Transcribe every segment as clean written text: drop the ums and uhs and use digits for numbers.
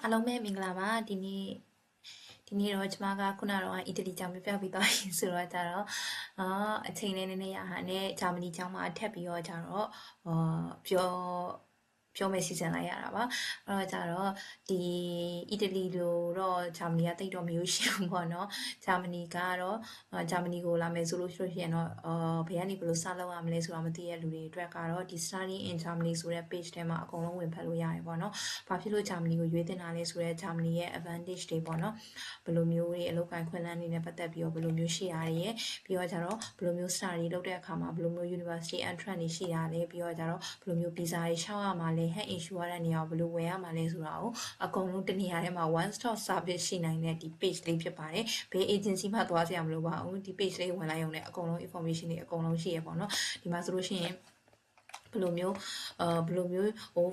အားလုံးပဲမင်္ဂလာပါဒီနေ့တော့ကျွန်မကခုနကတော့အီတလီကျောင်းပြပြပြီးသွားပြီဆိုတော့ကြတော့အချိန်လေးနည်းနည်းရဟာနဲ့ဂျာမနီကျောင်းမှာထပ်ပြီးတော့ကြတော့ပြောမယ်စီစဉ်လိုက်ရတာပါအဲ့တော့ကြတော့ဒီအီတလီလိုတော့ဂျာမနီကတိတ်တော့မလို့ရှိဘူးပေါ့နော်ဂျာမနီကတော့ဂျာမနီကိုလာမယ်ဆိုလို့ရှိရင်တော့ဘယ်ကနေဘယ်လိုစလုပ်ရမလဲဆိုတာမသိရတဲ့လူတွေအတွက်ကတော့ဒီ Study in Germany ဆိုတဲ့ page ထဲမှာအကုန်လုံးဝင်ဖတ်လို့ရတယ်ပေါ့နော်ဘာဖြစ်လို့ဂျာမနီကိုရွေးတင်တာလဲဆိုတော့ဂျာမနီရဲ့ advantage တွေပေါ့နော်ဘယ်လိုမျိုးတွေအလုပ်ကိုင်ခွင့်လန်းနေနဲ့ပတ်သက်ပြီးတော့ဘယ်လိုမျိုးရှိရရဲပြီးတော့ကြတော့ဘယ်လိုမျိုး study လုပ်တဲ့အခါမှာဘယ်လိုမျိုး university entrance တွေရှိရလဲပြီးတော့ကြတော့ဘယ်လိုမျိုး visa တွေရှောက်ရမှာလဲ health insurance နေရာကိုဘယ်လိုဝယ်ရမှာလဲဆိုတာကိုအကုန်လုံးတနေရာထဲမှာ one stop service ရှိနိုင်တဲ့ဒီ page လေးဖြစ်ပါတယ်ဘယ် agency မှသွားစရာမလိုပါဘူးဒီ page လေးဝင်လိုက်ရုံနဲ့အကုန်လုံး information တွေအကုန်လုံးရှိရပေါ့နော်ဒီမှာဆိုလို့ရှိရင်ဘယ်လိုမျိုးဟို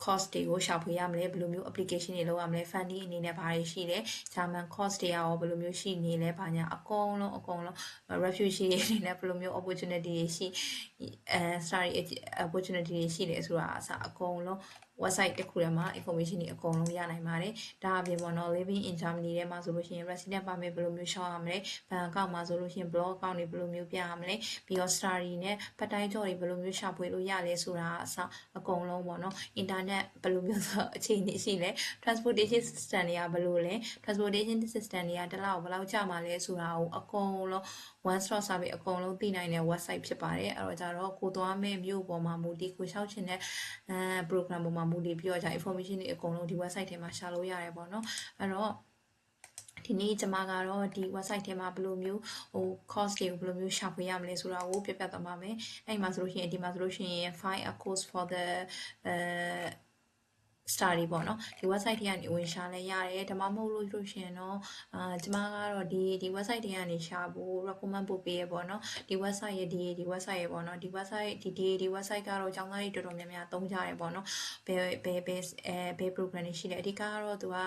course တွေကိုရှာဖွေရမလဲဘယ်လိုမျိုး application တွေလုပ်ရမလဲ funding အနေနဲ့ဘာတွေရှိလဲ German course တွေရောဘယ်လိုမျိုးရှိနေလဲဘာညာအကုန်လုံး refugee တွေအနေနဲ့ဘယ်လိုမျိုး opportunity တွေရှိstudy opportunity တွေရှိတယ်ဆိုတာအစအကုန်လုံး website တစ်ခုထဲမှာ information တွေအကုန်လုံးရနိုင်ပါတယ်ဒါအပြင်ပေါ့နော် living in Germany ထဲမှာဆိုလို့ရှိရင် resident permit ဘယ်လိုမျိုးရှောက်ရမလဲဘဏ်အကောင့်မှာဆိုလို့ရှိရင် blog account တွေဘယ်လိုမျိုးပြရမလဲပြီးတော့ study နဲ့ part time job တွေဘယ်လိုမျိုးရှာဖွေလို့ရလဲဆိုတာအစအကုန်လုံးပေါ့နော် internet ဘယ်လိုမျိုးဆိုအခြေအနေရှိလဲ transportation system တွေကဘယ်လိုလဲ transportation system တွေကတစ်လောက်ဘယ်လောက်ကြာမှာလဲဆိုတာကိုအကုန်လုံး one stop service အကုန်လုံးသိနိုင်တဲ့ website ဖြစ်ပါတယ်အဲ့တော့ကြတော့ကိုသွားမဲ့မြို့ပေါ်မှာမူတည်ကိုရှောက်ချင်တဲ့program ပေါ်မှာမူတည်ပြီးတော့じゃ information တွေအကုန်လုံးဒီ website ထဲမှာရှာလို့ရတယ်ပေါ့နော်အဲ့တော့ဒီနေ့ကျွန်မကတော့ဒီ website ထဲမှာဘယ်လိုမျိုးcourse တွေကိုဘယ်လိုမျိုးရှာဖွေရမလဲဆိုတာကိုပြပြသွားပါမယ်အဲ့မှာဆိုလို့ရှိရင်ဒီမှာဆိုလို့ရှိရင် find a course for the study ပေါ့နော်ဒီ website တွေကနေဝင်ရှာလဲရတယ်ဒါမှမဟုတ်လို့ရှင်တော့ကျွန်မကတော့ဒီ website တွေကနေရှာဖို့ recommend ပို့ပေးရပေါ့နော်ဒီ website ရဲ့ဒီ website ရဲ့ပေါ့နော်ဒီ website ဒီ website ကတော့ကျောင်းသားတွေတော်တော်များများသုံးကြတယ်ပေါ့နော်ဘယ် program တွေရှိလဲအဓိကကတော့သူက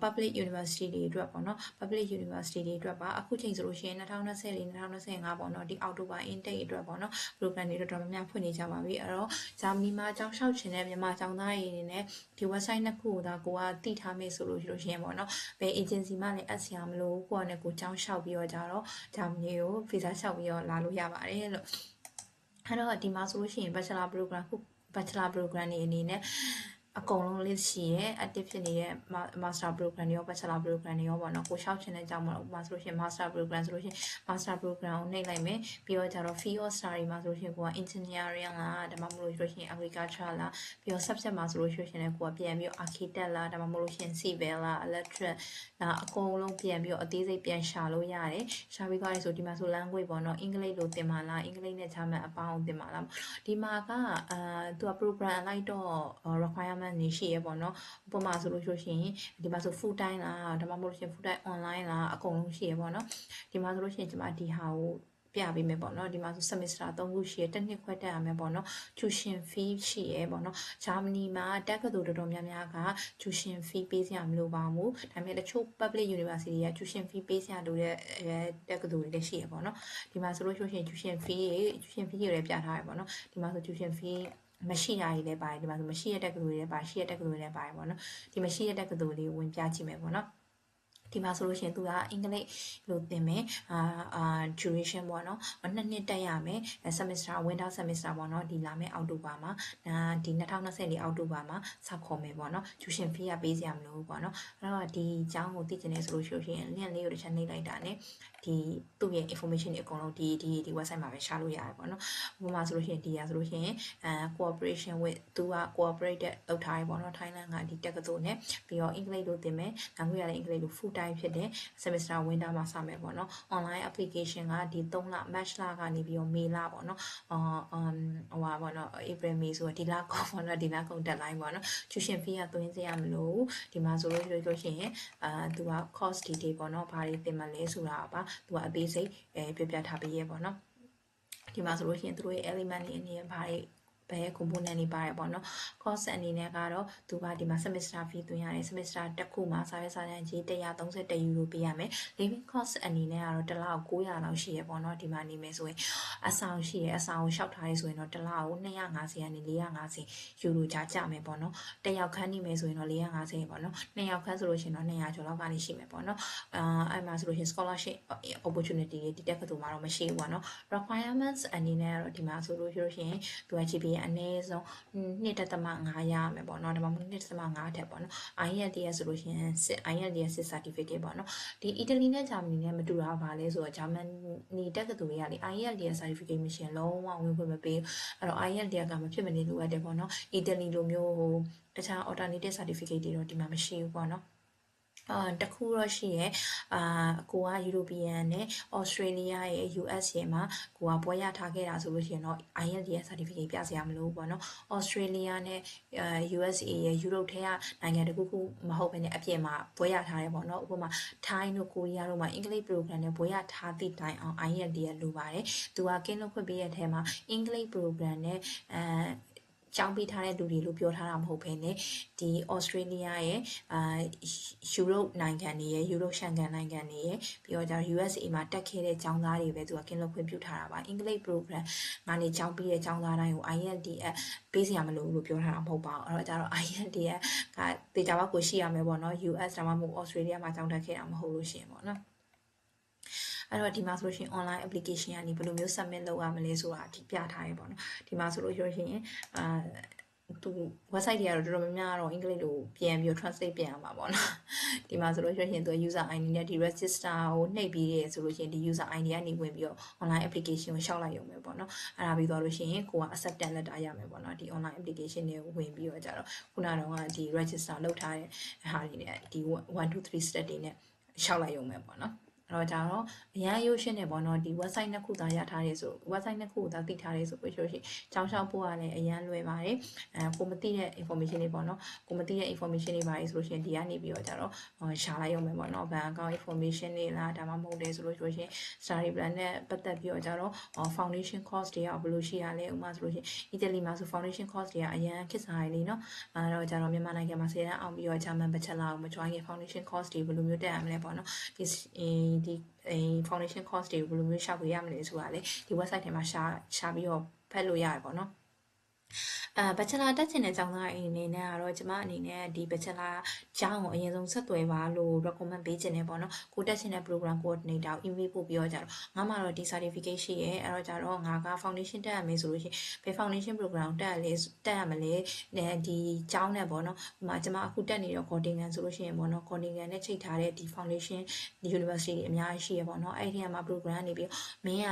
public university တွေအတွက်ပေါ့နော် public university တွေအတွက်ပါအခုချိန်ဆိုလို့ရှိရင်2024 2025ပေါ့နော်ဒီ October intake အတွက်ပေါ့နော် program တွေတော်တော်များများဖွင့်နေကြပါပြီအဲ့တော့ဂျာမနီမှာကျောင်းလျှောက်ချင်တဲ့မြန်မာကျောင်းသားတွေအနေနဲ့ဒီ website နှစ်ခုကိုဒါကိုကတည်ထားမယ်ဆိုလို့ရှိရင်ပေါ့နော်ဘယ် agency မှလည်းအပ်ဆရာမလို့ကိုကနဲ့ကိုကျောင်းလျှောက်ပြီးတော့ကြတော့ဂျာမနီကို visa လျှောက်ပြီးတော့လာလို့ရပါတယ်လို့အဲ့တော့ဒီမှာဆိုလို့ရှိရင် bachelor program တွေအနေနဲ့အကုန်လုံး list ရှိရဲ active ဖြစ်နေတဲ့ master program တွေရော bachelor program တွေရောပေါ့နော်ကိုရှောက်ချင်တဲ့ကြောင့်မလို့ဥပမာဆိုလို့ရှိရင် master program ဆိုလို့ရှိရင် master program ကိုနှိပ်လိုက်မယ်ပြီးတော့ကျတော့ field of study မှာဆိုလို့ရှိရင်ကိုက engineering လားဒါမှမဟုတ်လို့ရှိရင် agriculture လားပြီးတော့ subject မှာဆိုလို့ရှိရင်ကိုကပြန်ပြီးတော့ architect လားဒါမှမဟုတ်လို့ရှိရင် civil လား electric လားအကုန်လုံးပြန်ပြီးတော့အသေးစိတ်ပြန်ရှာလို့ရတယ်ရှာပြီးသွားပြီဆိုဒီမှာဆို language ပေါ့နော်အင်္ဂလိပ်လိုသင်ပါလားအင်္ဂလိပ်နဲ့ဂျာမန်အပေါင်းသင်ပါလားဒီမှာကသူက program လိုက်တော့ requirement တွေရှိရပေါ့နော်ဥပမာဆိုလို့ရှိရင်ဒီမှာဆို full time လားဒါမှမဟုတ်လို့ရှိရင် full time online လားအကုန်လုံးရှိရပေါ့နော်ဒီမှာဆိုလို့ရှိရင်ကျွန်မဒီဟာကိုပြပေးမယ်ပေါ့နော်ဒီမှာဆို semester 3ခုရှိရတစ်နှစ်ခွဲတက်ရမယ်ပေါ့နော် tuition fee ရှိရပေါ့နော်ဂျာမနီမှာတက္ကသိုလ်တော်တော်များများက tuition fee ပေးစရာမလိုပါဘူးဒါပေမဲ့တချို့ public university တွေက tuition fee ပေးစရာလိုတဲ့တက္ကသိုလ်တွေလည်းရှိရပေါ့နော်ဒီမှာဆိုလို့ရှိရင် tuition fee တွေလည်းပြထားရပေါ့နော်ဒီမှာဆို tuition fee မရှိတာကြီးလည်းပါတယ်ဒီမှာဆိုမရှိတဲ့တက္ကသိုလ်တွေလည်းပါရှိတဲ့တက္ကသိုလ်တွေလည်းပါတယ်ပေါ့နော်ဒီမရှိတဲ့တက္ကသိုလ်လေးဝင်ပြကြည့်မယ်ပေါ့နော်ဒီမှာဆိုလို့ရှိရင်သူကအင်္ဂလိပ်လို့သင်မယ်duration ပေါ့နော်နှစ်နှစ်တက်ရမယ် semester winter semester ပေါ့နော်ဒီလာမယ့်အောက်တိုဘာမှာဒီ2024အောက်တိုဘာမှာစခေါ်မယ်ပေါ့နော် tuition fee ကပေးစရာမလိုဘူးပေါ့နော်အဲ့တော့ဒီအကြောင်းကိုသိချင်နေဆိုလို့ရှိရင် link လေးကိုတစ်ချက်နှိပ်လိုက်တာ ਨੇ ဒီသူ့ရဲ့ information တွေအကုန်လုံးဒီ website မှာပဲရှာလို့ရတယ်ပေါ့နော်ဥပမာဆိုလို့ရှိရင်ဒီဆိုလို့ရှိရင်cooperation with သူက cooperated လုပ်ထားရပေါ့နော် Thailand ကဒီတက္ကသိုလ် ਨੇ ပြီးတော့အင်္ဂလိပ်လို့သင်မယ်နောက်ရတဲ့အင်္ဂလိပ်လို့ full time ဖြစ်တဲ့ semester winter မှာစမယ်ပေါ့နော် online application ကဒီ3လ match လကနေပြီးတော့ May လပေါ့နော်ဟိုပါပေါ့နော် April May ဆိုတော့ဒီလကောပေါ့နော်ဒီလကုန် deadline ပေါ့နော် tuition fee ကသွင်းစရာမလိုဒီမှာဆိုလို့ရှိရင်သူက course detail ပေါ့နော်ဘာတွေသင်မလဲဆိုတာပါသူကအသေးစိတ်ပြပြထားပေးရပေါ့နော်ဒီမှာဆိုလို့ရှိရင်သူတို့ရဲ့ element တွေအနေနဲ့ဘာ ဘယ် component တွေပါတယ်ပေါ့နော် course အနေနဲ့ကတော့သူကဒီမှာ semester fee သွင်းရတယ် semester တစ်ခုမှာစာရွက်စာတမ်းကြီး131 euro ပေးရမယ် living cost အနေနဲ့ကတော့တစ်လကို900လောက်ရှိရပေါ့နော်ဒီမှာနေမယ်ဆိုရင်အဆောင်ရှိရအဆောင်ကိုရှောက်ထားရဆိုရင်တော့တစ်လကို250ကနေ450 euro ကြားကျမယ်ပေါ့နော်တစ်ယောက်ခန်းနေမယ်ဆိုရင်တော့450ပေါ့နော်နှစ်ယောက်ခန်းဆိုလို့ရှိရင်တော့200ကျော်လောက်ကနေရှိမယ်ပေါ့နော်အဲ့မှာဆိုလို့ရှိရင် scholarship opportunity တွေဒီတက်ကတူမှာတော့မရှိဘူးပေါ့နော် requirements အနေနဲ့ကတော့ဒီမှာဆိုလို့ရှိရင်သူက GPA အနည်းဆုံး2.5ရမယ်ပေါ့နော်ဒါမှမဟုတ်2.5ထက်ပေါ့နော် IELTS ဆိုလို့ရှိရင် IELTS certificate ပေါ့နော်ဒီ Italy နဲ့ Germany နဲ့မတူတာပါလဲဆိုတော့ Germany တက္ကသိုလ်တွေကလေ IELTS certificate မရှိရင်လုံးဝဝင်ခွင့်မပေးအဲ့တော့ IELTS ကမဖြစ်မနေလိုအပ်တယ်ပေါ့နော် Italy လိုမျိုးဟိုတခြား alternative certificate တွေတော့ဒီမှာမရှိဘူးပေါ့နော်တခုတော့ရှိရဲ့ကိုက European နဲ့ Australia ရဲ့ US ရဲ့မှာကိုကပွဲရထားခဲ့တာဆိုလို့ရှိရင်တော့ IELTS certificate ပြစရာမလိုဘူးပေါ့နော် Australia နဲ့ USA ရဲ့ Europe ထဲကနိုင်ငံတခုခုမဟုတ်ဘဲနဲ့အပြင်မှာပွဲရထားတယ်ပေါ့နော်ဥပမာ Thai တို့ Korea တို့မှာ English program နဲ့ပွဲရထားသည့်တိုင်အောင် IELTS လိုပါတယ်သူကကင်းလွတ်ခွင့်ပေးတဲ့အထဲမှာ English program နဲ့ကျောင်းပေးထားတဲ့လူတွေလို့ပြောထားတာမဟုတ်ဘဲနဲ့ဒီ Australia ရဲ့Europe နိုင်ငံတွေရဲ့ Europe ရှန်ကန်နိုင်ငံတွေရဲ့ပြီးတော့ USA မှာတက်ခဲ့တဲ့ကျောင်းသားတွေပဲသူကကင်းလွတ်ခွင့်ပြုထားတာပါ English program ကနေကျောင်းပြီးတဲ့ကျောင်းသားတိုင်းကို IELTS ပေးစရာမလိုဘူးလို့ပြောထားတာမဟုတ်ပါဘူးအဲ့တော့ကျတော့ IELTS ကတေချာဘက်ကိုရှိရမယ်ပေါ့နော် US ဒါမှမဟုတ် Australia မှာကျောင်းတက်ခဲ့တာမဟုတ်လို့ရှိရင်ပေါ့နော်အဲ့တော့ဒီမှာဆိုလို့ရှိရင် online application ကနေဘယ်လိုမျိုး submit လုပ်ရမလဲဆိုတာဒီပြထားရပေါ့နော်ဒီမှာဆိုလို့ရှိရင်သူ website တွေကတော့တော်တော်များများတော့အင်္ဂလိပ်လိုပြန်ပြီး translate ပြန်ရမှာပေါ့နော်ဒီမှာဆိုလို့ရှိရင်သူ user ID နဲ့ဒီ register ကိုနှိပ်ပြီးရဲဆိုလို့ရှိရင်ဒီ user ID ကနေဝင်ပြီးတော့ online application ကိုရှောက်လိုက်ရုံပဲပေါ့နော်အဲ့ဒါပြီးသွားလို့ရှိရင်ကိုက acceptance letter ရမယ်ပေါ့နော်ဒီ online application တွေကိုဝင်ပြီးတော့ကြတော့ခုနကတော့ဒီ register လုပ်ထားတဲ့ဟာတွေနဲ့ဒီ1 2 3 step တွေနဲ့ရှောက်လိုက်ရုံပဲပေါ့နော်အဲ့တော့ဒါတော့အရန်ရုပ်ရှင်နေပေါ့နော်ဒီ website နှစ်ခုသာရထားတယ်ဆို website နှစ်ခုသာသိထားတယ်ဆိုပြီးဆိုရှင်ကျောင်းရှောက်ဖို့ကလည်းအရန်လွယ်ပါတယ်ကိုမသိတဲ့ information တွေပေါ့နော်ကိုမသိတဲ့ information တွေပါတယ်ဆိုလို့ရှိရင်ဒီကနေပြီးတော့ကြတော့ရှာလိုက်ရုံပဲပေါ့နော်ဘဏ် account information တွေလားဒါမှမဟုတ်လဲဆိုလို့ရှိရင် study plan နဲ့ပတ်သက်ပြီးတော့ကြတော့ foundation course တွေကဘယ်လိုရှိရလဲဥပမာဆိုလို့ရှိရင် Italy မှာဆို foundation course တွေကအရန်ခက်စားရည်လीနော်အဲ့တော့ကြတော့မြန်မာနိုင်ငံမှာ10တန်းအောင်ပြီးတော့ German bachelor ကိုမ join ရင် foundation course တွေဘယ်လိုမျိုးတက်ရမလဲပေါ့နော်ဒီ foundation course တွေကိုဘယ်လိုမျိုးရှောက်ပေးရမလဲဆိုတာလေဒီ website ထဲမှာရှာပြီးတော့ဖတ်လို့ရတယ်ပေါ့နော်bachelor တက်ချင်တဲ့ကျောင်းသားအနေနဲ့ကတော့ကျမအနေနဲ့ဒီ bachelor ကျောင်းကိုအရင်ဆုံးဆက်သွယ်ပါလို့ recommend ပေးချင်တယ်ပေါ့နော်ကိုတက်ချင်တဲ့ program coordinator ကို email ပို့ပြီးတော့ကြတော့ငါမှတော့ဒီ certificate ရှိရဲအဲ့တော့ကြတော့ငါက foundation တက်ရမယ်ဆိုလို့ရှိရင်ဘယ် foundation program တက်ရမလဲဒီကျောင်းနဲ့ပေါ့နော်ဥပမာကျမအခုတက်နေတဲ့ Groningen ဆိုလို့ရှိရင်ပေါ့နော် Groningen နဲ့ချိန်ထားတဲ့ဒီ foundation university တွေအများကြီးရှိရပေါ့နော်အဲ့ဒီထဲမှာ program နေပြီးမင်းက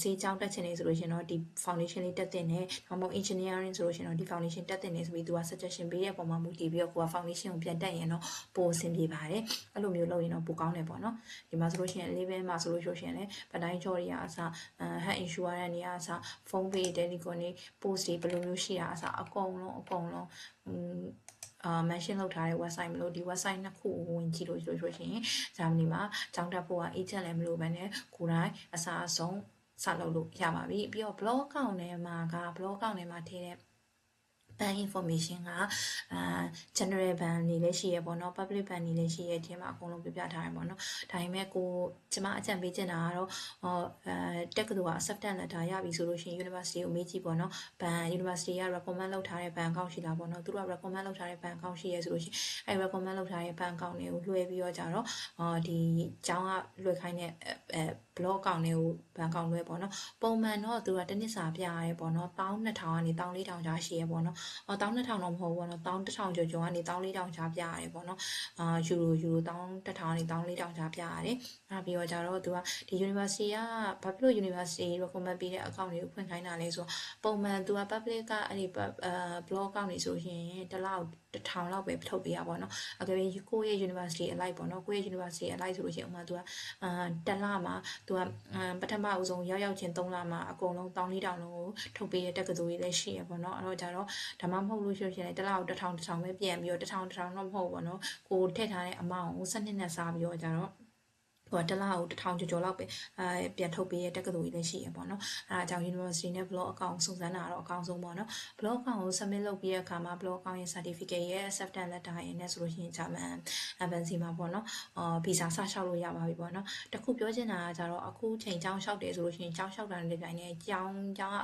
ဆေးကျောင်းတက်ချင်နေဆိုလို့ရှိရင်တော့ဒီ foundation လေးတက်တင်တယ်ဒါမှမဟုတ် engineering ဆိုလို့ရှိရင်တော့ဒီ foundation တက်တင်နေဆိုပြီးသူက suggestion ပေးတဲ့ပုံမှာမူတည်ပြီးတော့ကိုက foundation ကိုပြန်တက်ရင်တော့ပိုအဆင်ပြေပါတယ်အဲ့လိုမျိုးလုပ်ရင်တော့ပိုကောင်းတယ်ပေါ့နော်ဒီမှာဆိုလို့ရှိရင် level မှာဆိုလို့ရှိရင်လည်းပတိုင်းချော်တွေကအစhead insurance တွေကအစ phone pay telecom တွေ post တွေဘယ်လိုမျိုးရှိတာအစအကုန်လုံးmention လုပ်ထားတဲ့ website မလို့ဒီ website နှစ်ခုဝင်ကြည့်လို့ဆိုရှင်ဂျာမနီမှာကျောင်းတက်ဖို့က agent လည်းမလို့ဘဲနဲ့ကိုယ်တိုင်အစားအဆုံးစလုပ်လို့ရပါပြီပြီးတော့ blog account ထဲမှာထည့်တဲ့ ban information ကgeneral ban နေလည်းရှိရပေါ့နော် public ban နေလည်းရှိရဒီမှာအကုန်လုံးပြပြထားရပေါ့နော်ဒါပေမဲ့ကျမအကြံပေးချင်တာကတော့တက္ကသိုလ်က acceptance letter ရပြီဆိုလို့ရှိရင် university ကိုမေးကြည့်ပေါ့နော် ban university က recommend လုပ်ထားတဲ့ ban account ရှိလားပေါ့နော်သူတို့က recommend လုပ်ထားတဲ့ ban account ရှိရဆိုလို့ရှိရင်အဲ recommend လုပ်ထားတဲ့ ban account တွေကိုလွှဲပြီးတော့ကြတော့ဒီကျောင်းကလွှဲခိုင်းတဲ့blog account တွေကို ban account လွှဲပေါ့နော်ပုံမှန်တော့သူကတစ်နှစ်စာပြရတယ်ပေါ့နော်12000ကနေ14000ကြားရှိရပေါ့နော်12000တော့မဟုတ်ဘူးပေါ့နော်11000ကျော်ကျော်ကနေ14000ကြားပြရတယ်ပေါ့နော်ယူရို11000ကနေ14000ကြားပြရတယ်အဲ့ပြီးတော့ကြတော့သူကဒီ university ကဘာဖြစ်လို့ university recommend ပေးတဲ့ account တွေကိုဖွင့်ခိုင်းတာလဲဆိုတော့ပုံမှန်သူက public ကအဲ့ဒီ blog account တွေဆိုရင်တစ်လောက်1000လောက်ပဲထုတ်ပေးရပါတော့အကယ်၍ကိုယ့်ရဲ့ university အလိုက်ပေါ့နော်ကိုယ့်ရဲ့ university အလိုက်ဆိုလို့ရှိရင်ဥပမာသူကတစ်လမှာသူကပထမအဆုံးရောက်ချင်း3လမှာအကုန်လုံး14000လုံးကိုထုတ်ပေးတဲ့တက္ကသိုလ်တွေလည်းရှိရပေါ့နော်အဲ့တော့ကြတော့ဒါမှမဟုတ်လို့ရှိရင်တစ်လကို1000ပဲပြန်ပြီးတော့1000တော့မဟုတ်ပေါ့နော်ကိုထည့်ထားတဲ့ amount ကို12နဲ့စားပြီးတော့ကြတော့ တလားကို1000ကျော်လောက်ပဲပြန်ထုတ်ပေးရတက္ကသိုလ်ကြီးလည်းရှိရပေါ့နော်အဲဒါကြောင့် university နဲ့ blog account စုံစမ်းတာတော့အကောင်းဆုံးပေါ့နော် blog account ကို submit လုပ်ပြီးတဲ့အခါမှာ blog account ရဲ့ certificate ရဲ့ acceptance letter ရဲ့နဲ့ဆိုလို့ရှိရင်ဂျာမန် embassy မှာပေါ့နော်visa စလျှောက်လို့ရပါပြီပေါ့နော်တခုပြောချင်တာကကြတော့အခုချိန်ကြောင်းလျှောက်တယ်ဆိုလို့ရှိရင်ကြောင်းလျှောက်တာနဲ့ပြိုင်နေကြောင်း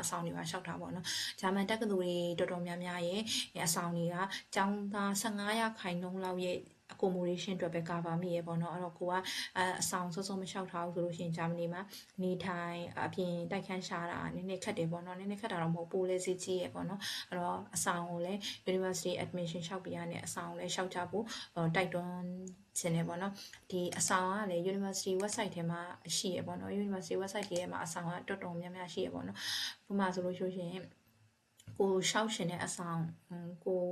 အဆောင်တွေပါလျှောက်တာပေါ့နော်ဂျာမန်တက္ကသိုလ်တွေတော်တော်များများရဲ့အဆောင်တွေကကျောင်းသား15ရာခိုင်နှုန်းလောက်ရဲ့accommodation အတွက်ပဲ cover မိရပေါ့နော်အဲ့တော့ကိုကအဆောင်စောစောမလျှောက်ထားဘူးဆိုလို့ရှိရင်ဂျာမနီမှာနေထိုင်အပြင်တိုက်ခန်းရှာတာနည်းနည်းခက်တယ်ပေါ့နော်နည်းနည်းခက်တာတော့မဟုတ်ပိုးလဲစစ်ကြီးရပေါ့နော်အဲ့တော့အဆောင်ကိုလည်း university admission လျှောက်ပြရတဲ့အဆောင်ကိုလည်းလျှောက်ကြဖို့တိုက်တွန်းစင်နေပေါ့နော်ဒီအဆောင်ကလည်း university website ထဲမှာရှိရပေါ့နော် university website ထဲမှာအဆောင်ကတော်တော်များများရှိရပေါ့နော်ဥပမာဆိုလို့ရှိရင်ကိုရှောက်ရှင်တဲ့အဆောင်ကို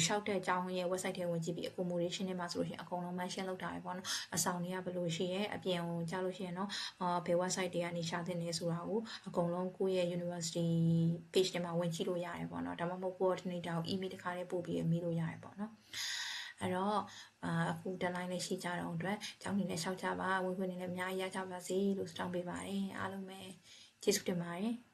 ရှောက်တဲ့အကြောင်းရဲ့ website ထဲဝင်ကြည့်ပြီး accommodation ထဲမှာဆိုလို့ရှိရင်အကုန်လုံး mention လုပ်ထားရပေါ့နော်အဆောင်တွေကဘယ်လိုရှိရဲအပြင်ကိုကြားလို့ရှိရင်တော့ဘယ် website တွေကနေရှာတင်နေဆိုတာကိုအကုန်လုံးကိုယ့်ရဲ့ university page ထဲမှာဝင်ကြည့်လို့ရတယ်ပေါ့နော်ဒါမှမဟုတ် coordinator ကို email တစ်ခါလေးပို့ပြီးမေးလို့ရတယ်ပေါ့နော်အဲ့တော့အခု deadline လေးရှိကြတော့အတွက်ကျောင်းနေနဲ့ရှောက်ကြပါဝင်ခွင့်နေလည်းအများကြီးရကြပါစေလို့ဆုတောင်းပေးပါတယ်အားလုံးပဲကျေးဇူးတင်ပါတယ်